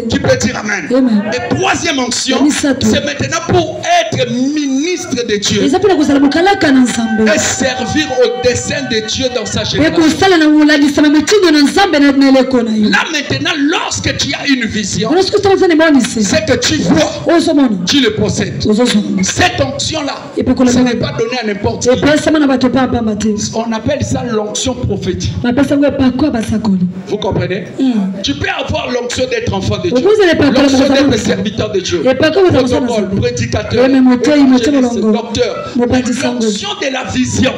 Qui peut dire amen? Amen. Et troisième onction, c'est maintenant pour être ministre de Dieu et servir au dessein de Dieu dans sa génération. Là maintenant, lorsque tu as une vision, c'est que tu vois, tu le possèdes. Cette onction-là, ce n'est pas donné à n'importe qui. On appelle ça l'onction prophétique. Vous comprenez? Tu peux avoir l'onction d'être enfant de Dieu, l'onction d'être serviteur de Dieu, protocole, prédicateur, docteur. L'onction de la vision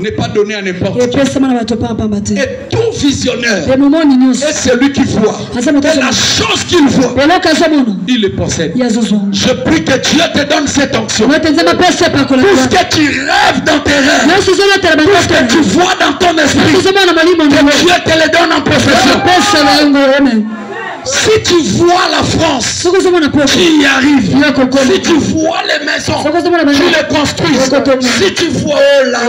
n'est pas donné à n'importe qui. Et tout visionnaire est celui qui voit. Et la chose qu'il voit, il le possède. Je prie que Dieu te donne cette onction. Tout ce que tu rêves dans tes rêves, tout ce que tu vois dans ton esprit, que Dieu te le donne en possession. Si tu vois la France qui y arrive, si tu vois les maisons qui les construisent, si tu vois la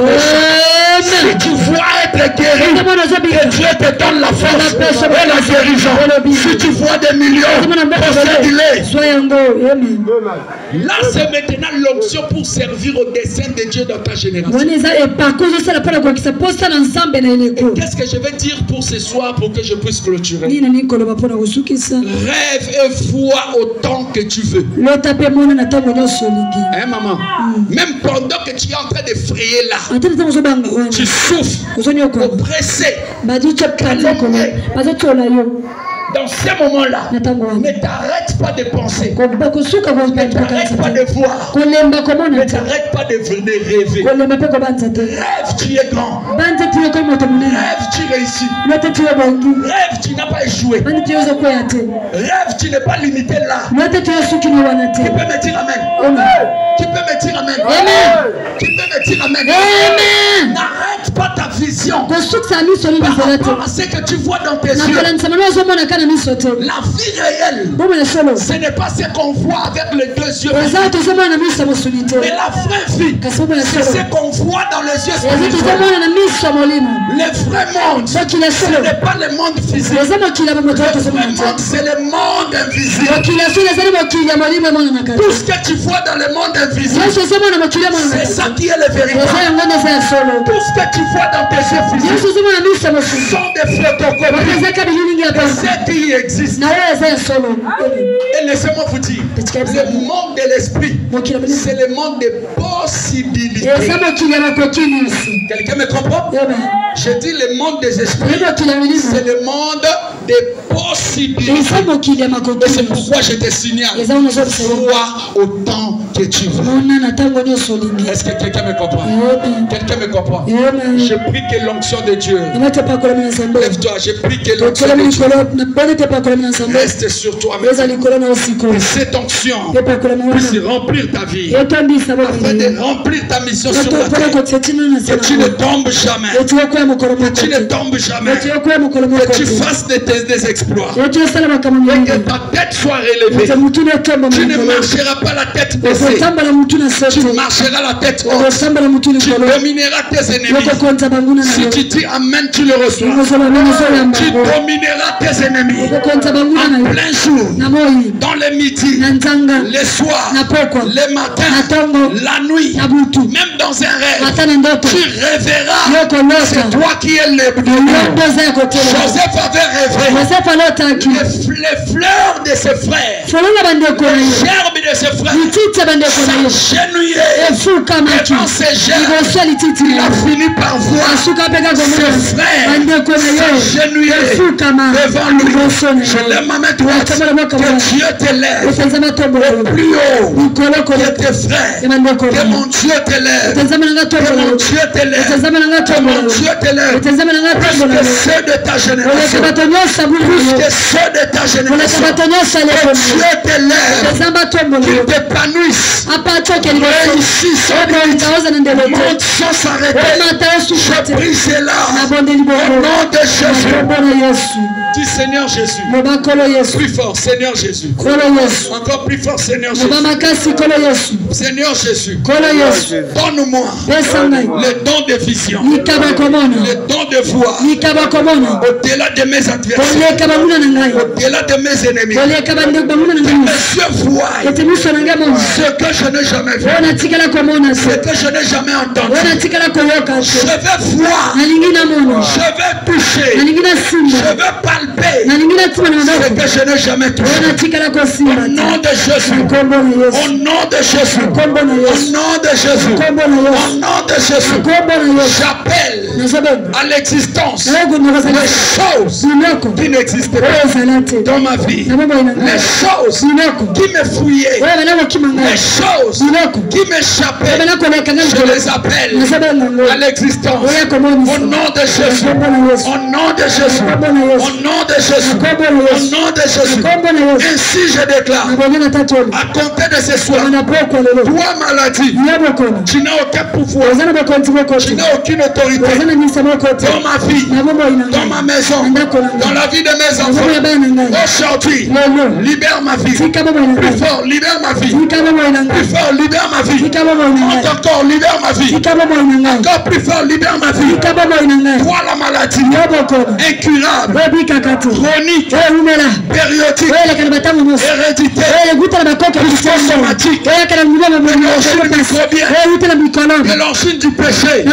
si tu vois être guéri, que Dieu te donne la force et la guérison. Si tu vois des millions, possède-les. Là, c'est maintenant l'onction pour servir au dessein de Dieu dans ta génération. Qu'est-ce que je vais dire pour ce soir pour que je puisse clôturer? Rêve et vois autant que tu veux. Hein, maman? Même pendant que tu es en train de frayer là, tu souffres, oppressé, calomnié. Dans ces moments-là, ne t'arrête pas de penser, ne t'arrête pas de voir, ne t'arrête pas de venir rêver. Rêve, tu es grand. Rêve, tu réussis. Rêve, tu n'as pas échoué. Rêve, tu n'es pas limité là. Tu peux me dire amen. Tu peux me dire amen. Tu peux me dire amen. N'arrête pas ta vision par rapport à ce que tu vois dans tes yeux. La vie réelle, ce n'est pas ce qu'on voit avec les deux yeux. Mais la vraie vie, c'est ce qu'on voit dans les yeux spirituels. Le vrai monde, ce n'est pas le monde physique. Le vrai monde, c'est le monde invisible. Tout ce que tu vois dans le monde invisible, c'est ça qui est le véritable. Tout ce que tu vois dans tes yeux physiques sont des photocopies qui existe. Et laissez-moi vous dire, le monde de l'esprit, c'est le monde des possibilités. Quelqu'un me comprend? Je dis le monde des esprits, c'est le monde des possibilités. Et c'est pourquoi je te signale, vois autant que tu veux. Est-ce que quelqu'un me comprend? Quelqu'un me comprend? Je prie que l'onction de Dieu, lève-toi, je prie que l'onction de Dieu reste sur toi. Et cette onction puisse remplir ta vie, afin de remplir ta mission sur la terre. Que tu ne tombes jamais, que tu ne tombes jamais, que tu fasses des exploits, et que ta tête soit relevée. Tu ne marcheras pas la tête baissée, tu marcheras la tête haute, tu domineras tes ennemis. Si tu dis amen, tu le reçois. Tu domineras tes ennemis en plein jour, dans les midis, les soirs, les matins, la nuit, même dans un rêve. Tu rêveras, c'est toi qui es le Joseph avait rêvé les fleurs de ses frères, les gerbes de ses frères s'agenouillaient, et dans ces gerbes il a fini par voir ses frères s'agenouiller devant lui. Je lève ma main droite, que Dieu te lève au plus haut, que tes frères, que mon Dieu te lève, que mon Dieu te lève, que mon Dieu te lève, plus que ceux de ta génération, plus que ceux de ta génération, que Dieu te lève, qu'il t'épanouisse, réussisse, monte sans s'arrêter. Je prie cela au nom de Jésus. Dis Seigneur Jésus. Plus fort, Seigneur Jésus. Encore plus fort, Seigneur Jésus. Seigneur Jésus. Donne-moi le don de vision, le don de foi, au-delà de mes adversaires, au-delà de mes ennemis. Que mes yeux voient ce que je n'ai jamais vu, ce que je n'ai jamais entendu. Je vais voir, je vais toucher, je vais palper ce que je n'ai jamais touché. Au nom de Jésus, au nom de Jésus, au nom de Jésus, au nom de Jésus, j'appelle à l'existence les choses qui n'existaient pas dans ma vie, les choses qui me fouillaient, les choses qui m'échappaient, je les appelle à l'existence au nom de Jésus, au nom de Jésus, au nom de Jésus, au nom de Jésus. Ainsi je déclare, à compter de ce soir, toi maladie, tu n'as aucun pouvoir, tu n'as aucune autorité dans ma vie, dans ma maison, dans la vie de mes enfants. Aujourd'hui, libère ma vie. Plus fort, libère ma vie. Plus fort, libère ma vie. Encore, libère ma vie. Encore plus fort, libère ma vie. Toi la maladie, incurable, chronique, périodique, héréditaire, somatique, de l'origine du péché,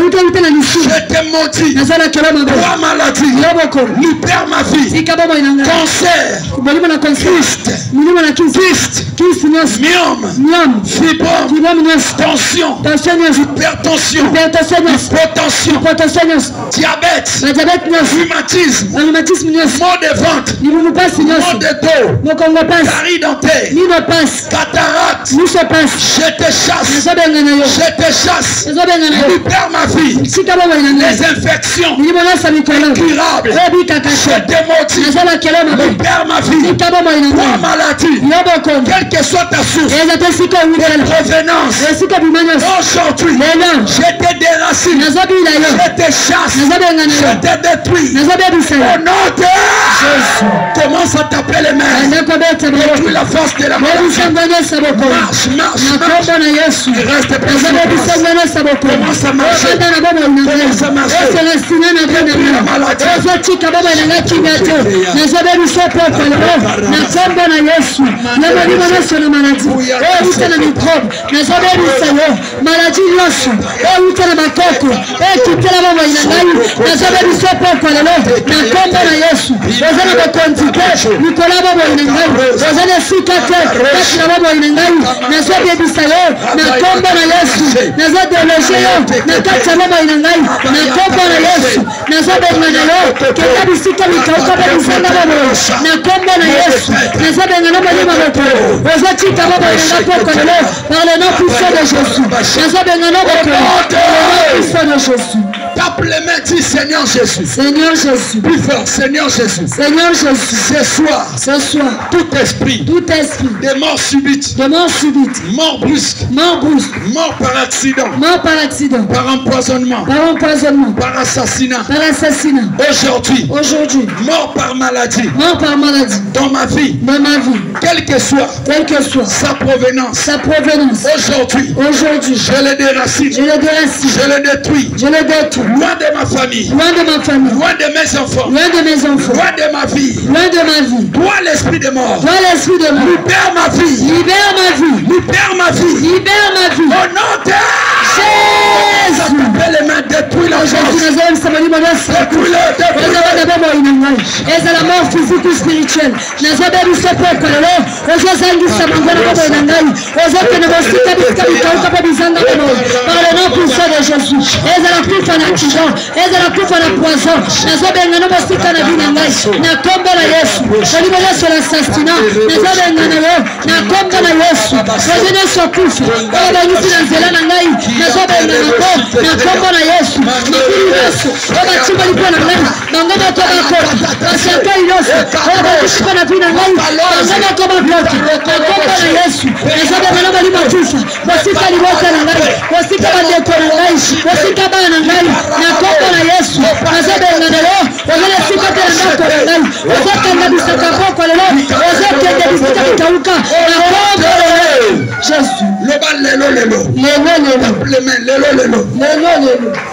je te maudis. Toi maladie, libère ma vie. Cancer, kyste, myome, fibrome, tension, hypertension, hypotension, diabète, rhumatisme, maux de ventre, maux de dos, carie dentaire, cataracte, je te chasse, libère ma vie, les infections incurables, je te maudis, libère ma vie, toi maladie, quelle que soit ta source de provenance, aujourd'hui, je te déracine, je te chasse, je te détruis, au nom de Jésus. Commence à taper les mains, détruis la force de la maladie, marche, reste présent, commence à marcher, détruis la maladie. Par le nom puissant de Jésus. Tape les mains, dis Seigneur Jésus. Seigneur Jésus. Plus fort, Seigneur Jésus. Seigneur Jésus. Ce soir, tout esprit de mort subite, mort brusque, mort par accident, par empoisonnement, par assassinat, aujourd'hui, mort par maladie, dans ma vie, quelle que soit sa provenance, aujourd'hui, je le déracine, je le détruis, loin de ma famille, loin de mes enfants, loin de ma vie, toi l'esprit de mort, libère ma vie, au nom de Jésus. Les mains, détruis la force, détruis-le. La mort physique ou spirituelle, par le nom puissant de Jésus.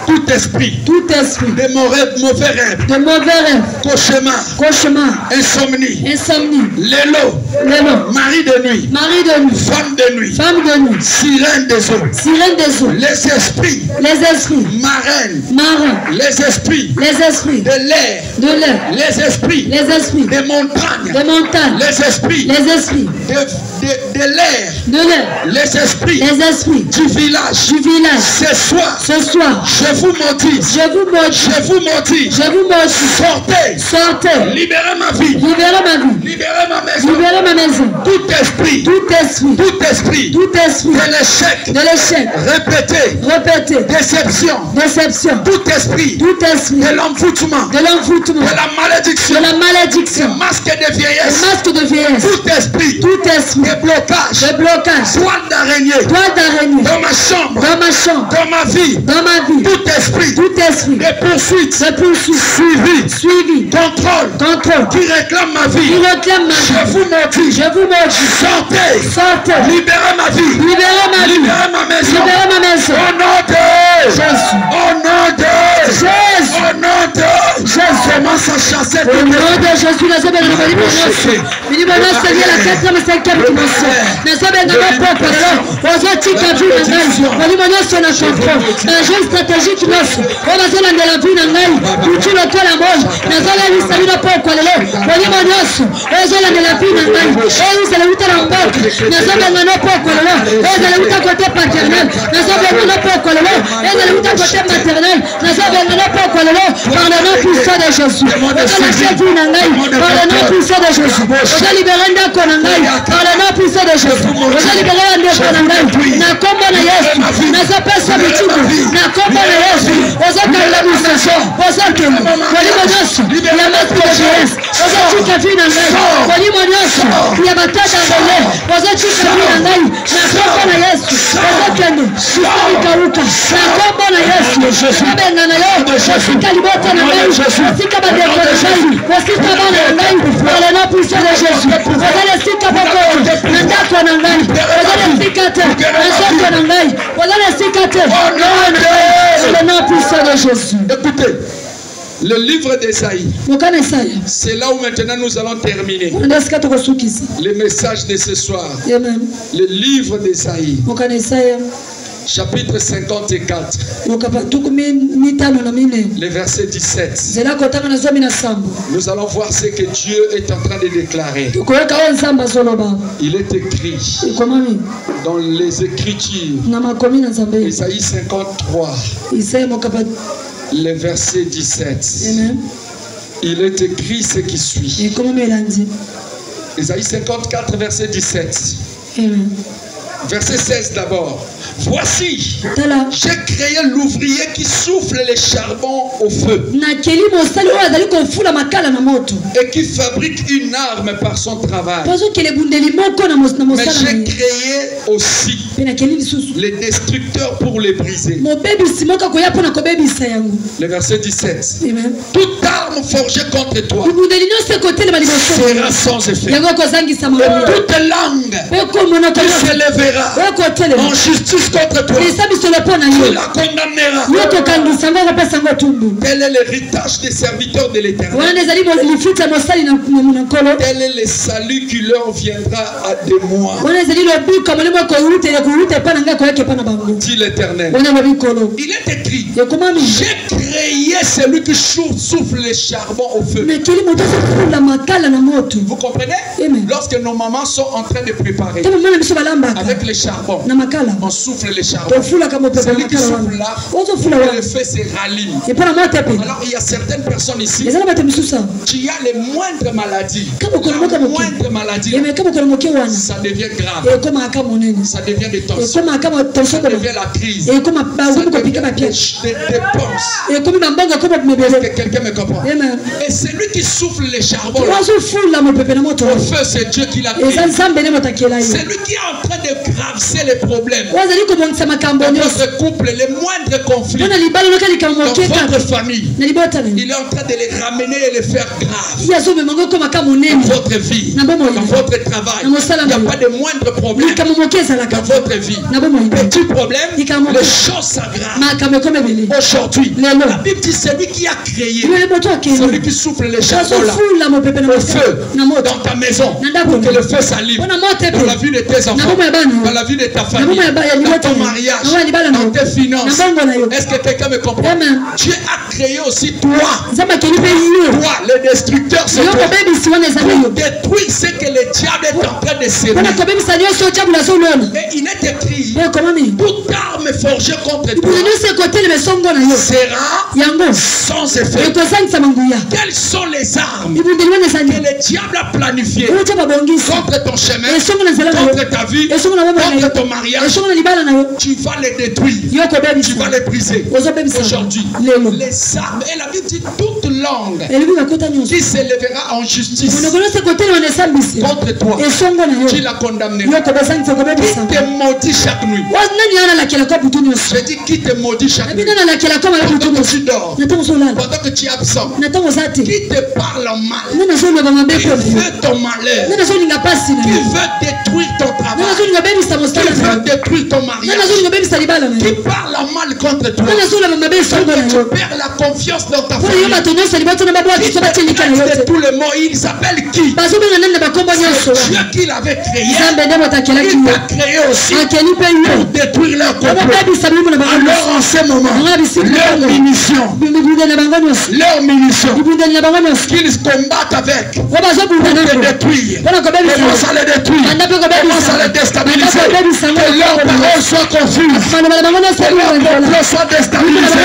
Tout esprit de mauvais rêves, cauchemar, insomnie, lélo, mari de nuit, femme de nuit, sirène des eaux, les esprits, marins, les esprits de l'air, les esprits des montagnes, les esprits de l'air, les esprits du village. Ce soir, je vous maudis. Sortez. Libérez ma vie. Libérez ma maison. Tout esprit de l'échec. Répétez. Déception. Tout esprit de l'envoûtement. De la malédiction. Masque de vieillesse. Tout esprit de blocage. Toile d'araignée. Dans ma chambre. Dans ma vie. Tout esprit de poursuite. Suivi. Contrôle. Qui réclame ma vie. Je vous maudis. Sortez. Libérez ma vie. Libérez ma maison. Au nom de Jésus. Commence à chasser. Au nom de Jésus. Écoutez, le livre d'Ésaïe, c'est là où maintenant nous allons terminer le message de ce soir. Le livre d'Ésaïe, chapitre 54, le verset 17. Nous allons voir ce que Dieu est en train de déclarer. Il est écrit dans les Écritures, Ésaïe 53, le verset 17. Il est écrit ce qui suit. Ésaïe 54, verset 17. Verset 16 d'abord. Voici, j'ai créé l'ouvrier qui souffle les charbons au feu et qui fabrique une arme par son travail. Mais j'ai créé aussi les destructeurs pour les briser. Le verset 17. Toute arme forgée contre toi sera sans effet. Toute langue qui s'élèvera en justice contre toi, tu la condamneras. Tel est l'héritage des serviteurs de l'Éternel. Tel est le salut qui leur viendra de moi, dit l'Éternel. Il est écrit, j'ai créé celui qui souffle les charbons au feu. Vous comprenez? Lorsque nos mamans sont en train de préparer avec les charbons, on souffle les charbons. Celui qui souffle là, le feu se rallume. Alors il y a certaines personnes ici qui a les moindres maladies. La moindre maladie, ça devient grave. Ça devient des tensions. Ça devient la crise. Ça devient des dépenses. Est-ce que quelqu'un me comprend? Et celui qui souffle les charbons, le feu, c'est Dieu qui l'a créé. C'est lui qui est en train de graver les problèmes. Dans votre couple, les moindres conflits. Dans votre famille, il est en train de les ramener et les faire graves. Dans votre vie, dans votre travail, il n'y a pas de moindre problème. Dans votre vie, petit problème, les choses s'aggravent. Aujourd'hui, la Bible dit c'est lui qui a créé, celui qui souffle les charbons là, le feu dans ta maison, pour que le feu s'allume dans la vie de tes enfants, dans la vie de ta famille, dans ton mariage, dans tes finances. Est-ce que quelqu'un me comprend? Dieu a créé aussi toi. Toi, le destructeur, c'est toi. Pour détruire ce que le diable est en train de s'aimer. Et il est écrit, toute arme forgée contre toi sera sans effet. Quelles sont les armes que le diable a planifiées contre ton chemin, contre ta vie, contre ton mariage? Tu vas les détruire, tu vas les briser. Aujourd'hui, les armes, et la Bible dit toute langue qui s'élèvera en justice contre toi, tu la condamneras. Qui te maudit chaque nuit? Je dis qui te maudit chaque nuit? Pendant que tu dors, pendant que tu es absent, qui te parle en mal, qui veut ton malheur, qui veut détruire ton travail, qui veut détruire ton mariage, qui parle en mal contre toi, que tu perds la confiance dans ta famille, qui te traite de tout le monde. Il s'appelle qui? C'est Dieu qui l'avait créé. Il t'a créé aussi pour détruire leur complot. Alors en ce moment, leur munition, qu'ils combattent avec pour te détruire, commence à les détruire, commence à les déstabiliser, que leurs paroles soient confuses, que leurs complots soient déstabilisés,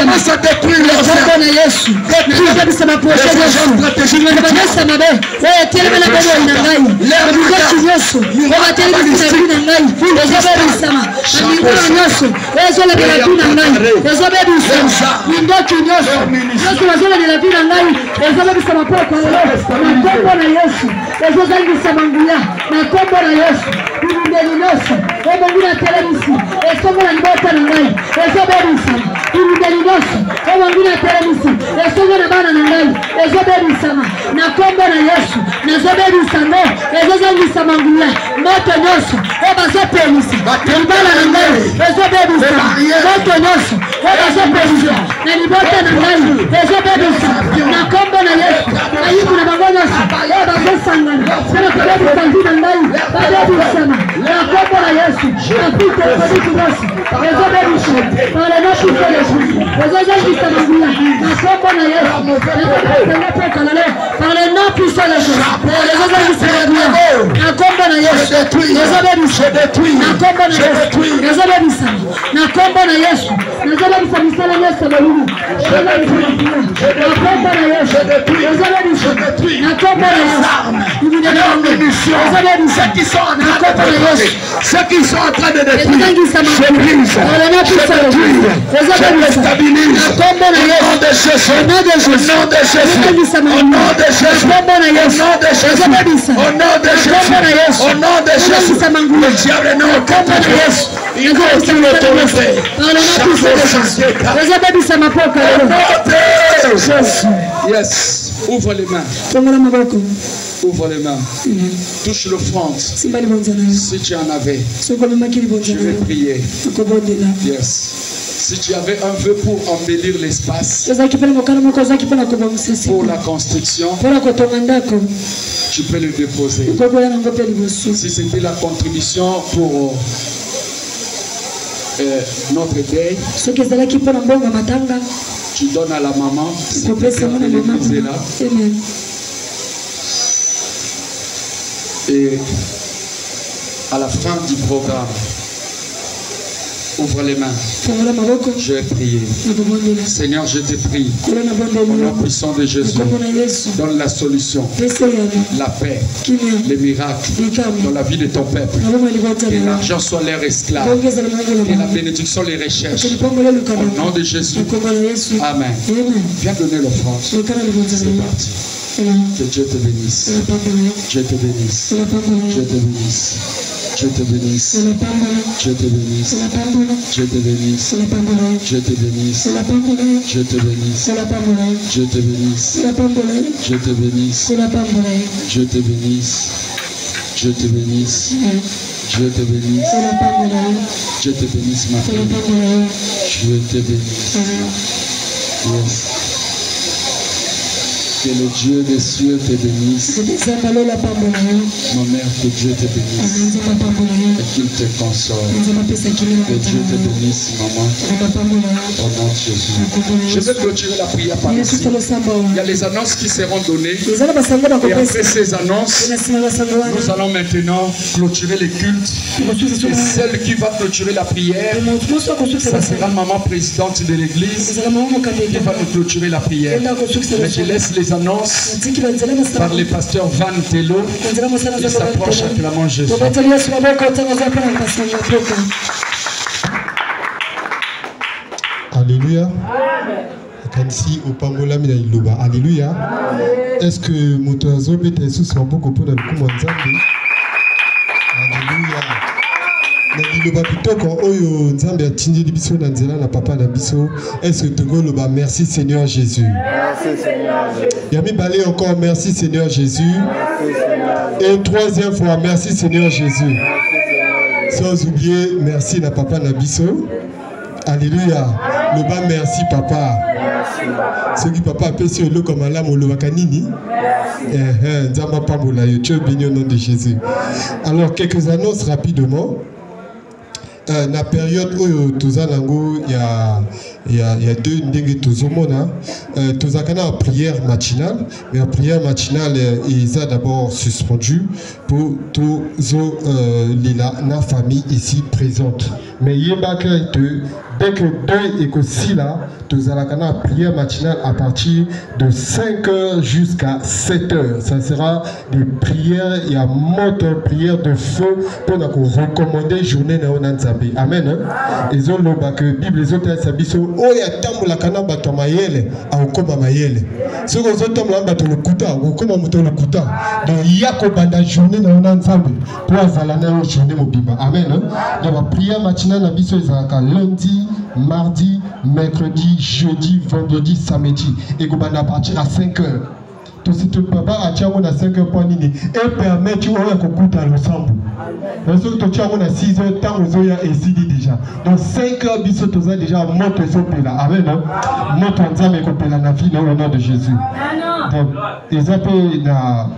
commence à détruire leurs cercles, détruire les agents stratégiques, leurs ceux qui sont en train de détruire, je brise, je déstabilise, au nom de Jésus, au nom de Jésus, au nom de Jésus, au nom de Jésus, au nom de Jésus, le diable n'a aucun pouvoir, il n'a aucune autorité. Yes, ouvre les mains. Ouvre les mains. Touche le front. Si tu en avais, je vais prier. Yes. Si tu avais un vœu pour embellir l'espace, pour la construction, tu peux le déposer. Si c'était la contribution pour notre deuil, tu donnes à la maman. Tu peux déposer là. Et à la fin du programme, ouvre les mains. Je vais prier. Seigneur, je te prie. Au nom puissant de Jésus, donne la solution, la paix, les miracles dans la vie de ton peuple. Que l'argent soit leur esclave. Que la bénédiction les recherche. Au nom de Jésus. Amen. Viens donner l'offrande. C'est parti. Que Dieu te bénisse. Dieu te bénisse. Dieu te bénisse. Dieu te bénisse. Dieu te bénisse. Dieu te bénisse. Dieu te bénisse. Dieu te bénisse. Dieu te bénisse. Dieu te bénisse. Dieu te bénisse. Dieu te bénisse. Dieu te bénisse. Dieu te bénisse, ma fille. Dieu te bénisse. Yes. Que le Dieu des cieux te bénisse. Ma mère, que Dieu te bénisse. Et qu'il te console. Que Dieu te bénisse, maman. Au nom de Jésus. Je vais clôturer la prière par ici. Il y a les annonces qui seront données. Et après ces annonces, nous allons maintenant clôturer les cultes. Et celle qui va clôturer la prière, ça sera maman présidente de l'église qui va nous clôturer la prière. Mais je laisse les annonces par les pasteurs Van Tello. Ils s'approchent acclamant Jésus. Alléluia. Kansi upangola mina iloba. Alléluia. Est-ce que motozo bete sous beaucoup pour le kumanzambi? Alléluia. Nabiloba pitoko oyo nzambe atindi biso na nzela na papa na biso. Est-ce que togo loba merci Seigneur Jésus? Merci Seigneur Jésus. Yami balé encore merci Seigneur Jésus. Et troisième fois merci Seigneur Jésus. Sans oublier merci na papa na biso. Alléluia. Loba merci papa. Ce qui papa appelle sur le comme Allah moloba kanini. Nzamba pambola yo tu béni au nom de Jésus. Alors quelques annonces rapidement. La période où il y a deux ndenge tozomona tozakana en prière matinale, mais la prière matinale ils a d'abord suspendu pour tozo la famille ici présente. Mais dès que deux et que si là, tozalakana prière matinale à partir de 5h jusqu'à 7h. Ça sera des prières, il y a moteur prière de feu pour nous recommander journée na onanzabe. Amen. Ils ont le bac Bible les autres sabiso oh ya tambo la kana bato mayele a okoma mayele. Ce que les autres là bato le kuta okoma moto le kuta. Donc yako banda journée na onanzabe pour azalana journée mobimba. Amen. Donc la prière matinale na biso ezalaka lundi, mardi, mercredi, jeudi, vendredi, samedi. Et qu'on va partir à 5h. Tout ce que papa a tiré à 5h pour nini et permettre au ya kokuta ensemble. Parce que tu as à 6h temps aux oya et sidi déjà. Donc 5h biso toza déjà moto sopela. Amen. Moto nzambe kopela na vie au nom de Jésus. Donc ils appellent na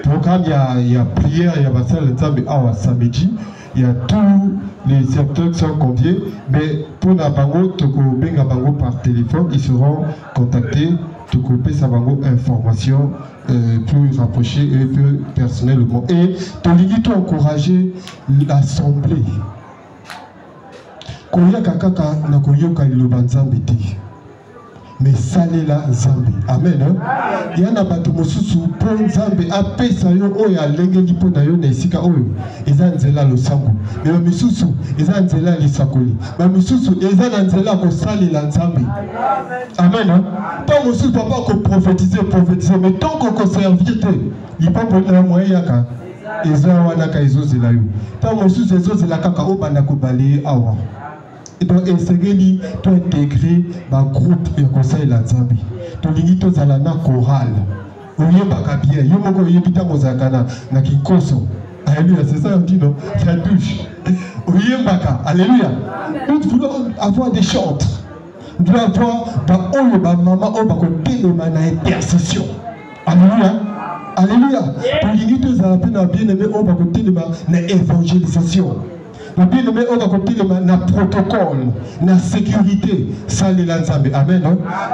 programme il y a prière, il y a basal nzambe awa samedi. Il y a tous les secteurs qui sont conviés, mais pour Nabango, Toko Benga Bango par téléphone, ils seront contactés, Toko Pesa Bango information plus rapprochée et plus personnellement. Et Toligi to encourager l'assemblée. Koya Kakaka Nakoyoka Ilobanzambete. Mais salela Zambi. Amen. Il y a un bateau mosusu pour Zambi. Après ça, il y a l'engeli pour Nayo Nesika Oyo. Ils ont zela le sambu. Mais mosusu, ils ont zela les sakoli. Mais mosusu, ils ont zela pour salela Zambi. Amen. Pas mosusu papa qu'on prophétiser. Mais tant qu'on servir, il n'y a pas de moyen. Ils ont wanaka ils ont zela yo. Pas mosusu ils ont zela kaka obanako balé awa. Et donc, Esegeli, tu as intégré un groupe de conseil la Zambi. Tu as dit que tu as la chorale. Tu as dit que tu as dit que tu as dit que alléluia, c'est ça on dit non? Ça touche. Alléluia. Nous voulons avoir des chantres. Nous voulons avoir maman ou intercession. Alléluia. Alléluia. Tu as dit que tu as bien aimé ou évangélisation. Nous bien aimé au côté de na protocole, na sécurité, ça les lanzambe. Amen.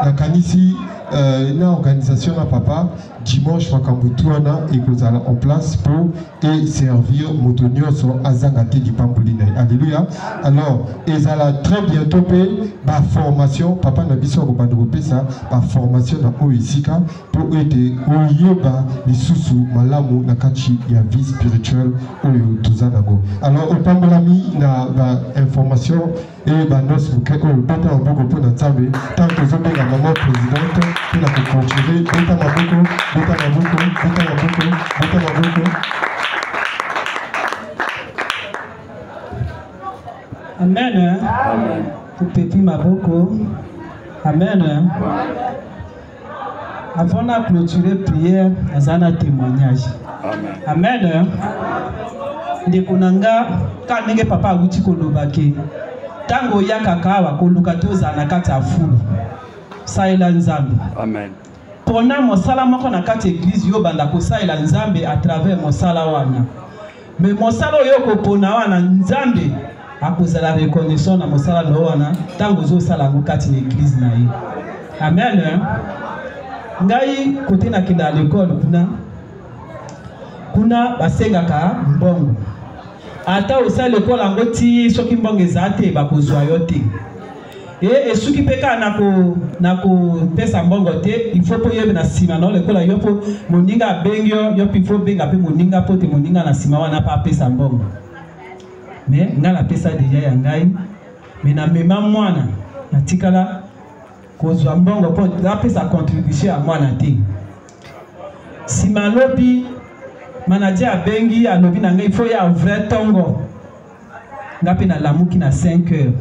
La kanisi une organisation à papa dimanche Makamboutuana et que nous allons en place pour servir Motonio sur Azangate du Pambolina. Alléluia. Alors, ils allont très bientôt ma formation, papa n'a pas de ça, ma formation dans Oisika pour aider Oyoba, les sous Malamu, Nakachi, et la vie spirituelle Oyo Tuzanago. Alors, au Pambolami, na information et nos bouquets, on peut en beaucoup pour notre salle, tant que vous avez la maman présidente, qui n'a pas continué, Amen. Amen. Petit Maboko. Amen. Avant de clôturer prière, nous avons un témoignage. Amen. Amen. De kunanga kanenge papa aguti kolobake. Tango yakaka wa kolukatoza na kati ya fulu. Saila nzambe. Amen. Pona mosala moko na kati église yo banda ko saila nzambe à travers mosala wana. Mais mosala yo ko pona wana nzambe akozala reconnaissance na mosala no wana tango zo sala ngo kati na église na ye. Amen. Ngai kote na kenda l'école kuna basengaka mbongo. Ata osala l'école ango ti soki mbongo ezate bakozwa yo te. Et ce qui peut pesa mbongo te, il faut que na sima na l'école yo po moninga bengyo yo il faut benga pe moninga po te moninga na sima wana pa pesa mbongo. Mais nga la pesa déjà ya ngai, mais na mema mwana na tikala kozwa mbongo po la pesa contribution à mwana te. Sima lobi manager bengi alobi na ngai il faut ya vrai tongo. Nga pe na lamuki na 5 heures.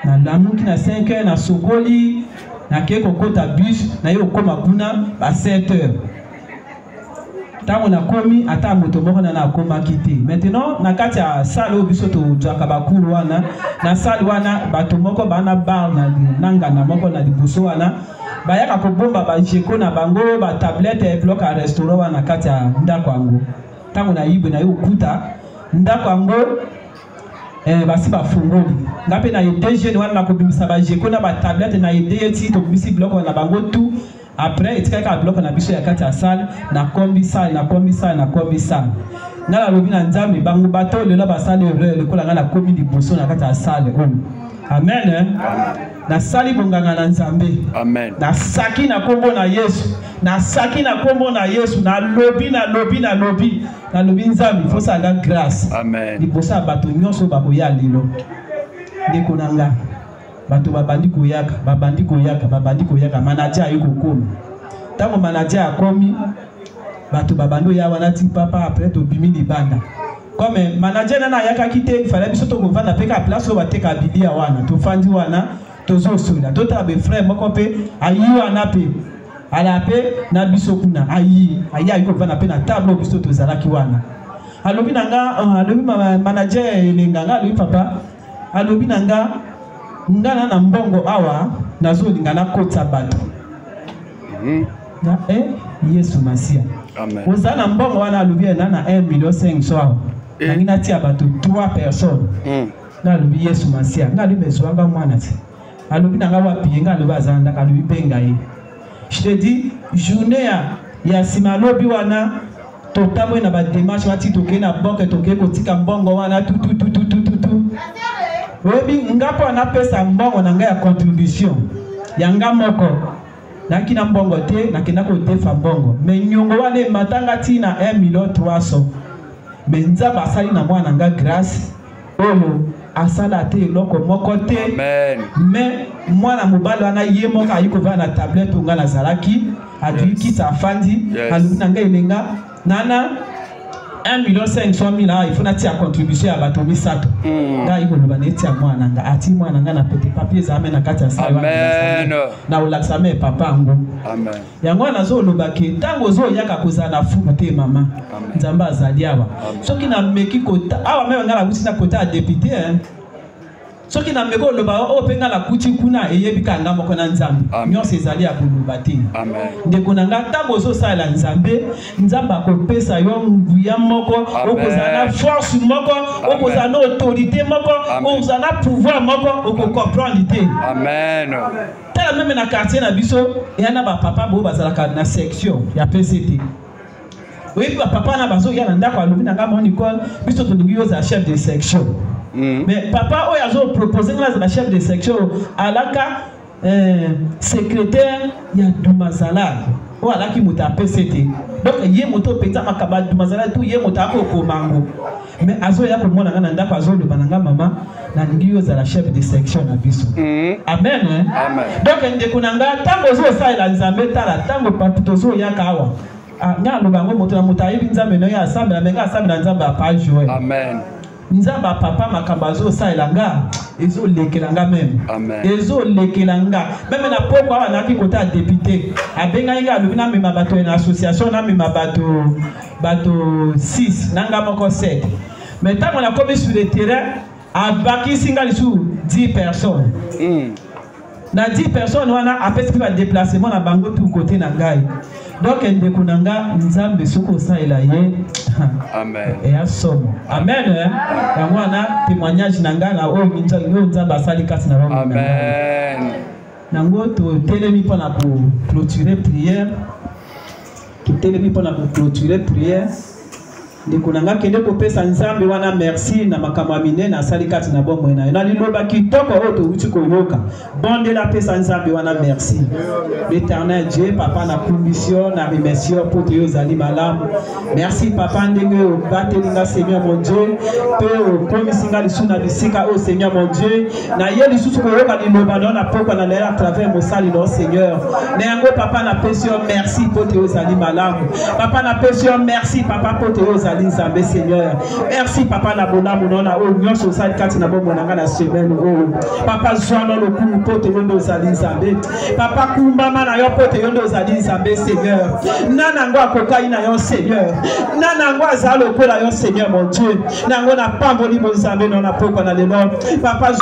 Na lamuki na 5 heures na sokoli na keko kota bus na yo koma kuna ba 7 heures. Tango na komi ata moto moko na koma kiti. Maintenant na kati ya salle obiso to jaka bakuru wana na salle wana bato moko bana bar na nanga na moko na libuso wana bayaka ko bomba ba jeko na bango ba tablette et bloc à restaurant wana kati ya ndako ango. Tango na yibe na yo kuta ndako ango basi ba fungoli ngape na yede jeune wana ko bimisa ba jeko na ba tablette na yede yeti to bimisi bloc na bango tout après etika bloc na biso ya kati ya salle na kombi salle ngala lobi na nzambe bango bato lelo ba salle le kola ngala komi liboso na kati ya salle amen. Na sali bonganga na nzambe. Amen. Na saki na kombo na Yesu. Na saki na kombo na Yesu. Na lobi nzambe. Faut ça la grâce. Amen. Libosa bato nyonso bakoya lelo. Ndeko nanga. Bato babandi koyaka. Manager ayiko komi. Tango manager akomi. Bato babando ya wana ti papa après to bimi libanda. Comme manager nana yaka kite fallait biso to kovanda peka place o bateka bidia wana. To fandi wana. Tozo sola tota be frère moko pe ayi wana pe ala pe na biso kuna ayi ayiko vana pe na table biso tozalaki wana alobi nanga alobi manager elenganga alobi papa alobi nanga ngana na mbongo awa nazo lingana kota bato na Yesu Masia amen ozana mbongo wana alobi na 1,500,000 na ngina tia bato 3 personnes na alobi Yesu Masia ngalo bezwanga mwana ti alobi nanga wapi nga alobi azanda alobi benga ye. Je te dis journée ya sima lobi wana totamwe na ba démarche wati toke na banque toke kotika mbongo wana tout obi ngapo na pesa mbongo na nga ya contribution yanga moko nakina mbongo te nakina ko tefa mbongo mais nyongo wana matanga tina 1,300,000 mais nzaba sali na mwana nga grâce oyo asala te loko moko te. Amen. Mais mwana mobali wana ye moko ayiko va na tablette nga na zalaki adu kita fandi aluna nga elenga nana 1,500,000 il faut na tia contribution ya bato misato nga iko loba neti ya mwana nga ati mwana nga na petit papier za amena kati ya sawa. Amen. Na ulaksame papa ngo. Amen. Yango na zo loba ke tango zo yaka kozana fumu te mama nzamba azali awa soki na meki kota awa me nga na buti na kota député Ce qui n'a pas le bas, au pénal la couture kuna et yebika ngamo kona nzambe. Nyon sezali ya bulubati. Amen. De kunanga tabozo sa la nzambe, nzamba ko pesa yo nguya moko, okozana force moko, okozana autorité moko, okozana pouvoir moko, oko comprendre l'idée. Amen. Tala même na quartier na biso, yana ba papa bo bazala na section ya PCT. Oui, papa na bazo ya ndako alobi na ngamo Nicole, biso to lingi yo za chef de section. Mais papa oyo azo proposer la chef de section alaka secrétaire ya Dumazala o alaki moto a PCT. Donc yé moto peta makaba Dumazala tout yé moto ko komango. Mais azo ya ko mona ngana ndako azo le bananga mama na lingi yo za la chef de section na biso. Amen. Amen. Donc ndeko nanga tango zo sa ila nzambe tala tango papitozo ya kawa. Nga lo bango moto na moto ayibi nzambe no ya assemble na menga assemble na nzambe pa jouer. Amen. Nzamba papa makambazo sa elanga ezo lekelanga même. Amen. Ezo lekelanga même na poko wana ki kota député abenga inga lubina mema bato na association na mema bato 6 nanga moko 7. Mais tant on a commis sur le terrain abaki singa lisu 10 personnes. Na 10 personnes wana apesi ki ba déplacement na bango tout côté na ngai. Donc ndeko nanga nzambe soko sa elaye. Amen. Et à somme. Amen. Yango na témoignage nanga na o minja yo nzamba asali kasi na bango. Amen. Nango to telemi pona pour clôturer prière. To telemi pona pour clôturer prière. Ndeko nanga kende ko pesa nzambe wana merci na makamwa minene asali kati na bombo na. Na liloba kitoko o to uti ko yoka. Bonde la pesa nzambe wana merci. L'Éternel Dieu papa na commission na remercier pour te yozali malamu. Merci papa ndenge o batelinga Seigneur mon Dieu. Pe o komisinga lisuna bisika o Seigneur mon Dieu. Na ye lisusu ko yoka liloba na poko na lera à travers mo sali no Seigneur. Na yango papa na pesio merci pour te yozali malamu. Papa na pesio merci papa pour te yozali nzambe Seigneur. Merci papa na bonamu nona o nyonso sali kati na bombo nanga na semaine o. Papa zoano lo ku pour te yozali nzambe. Papa kumba mana yo pour te yozali nzambe Seigneur. Nana ngo akokai na yo Seigneur. Nana ngo azalo ko la yo Seigneur mon Dieu. Nango na pamboli mo nzambe nona poko na lelo. Papa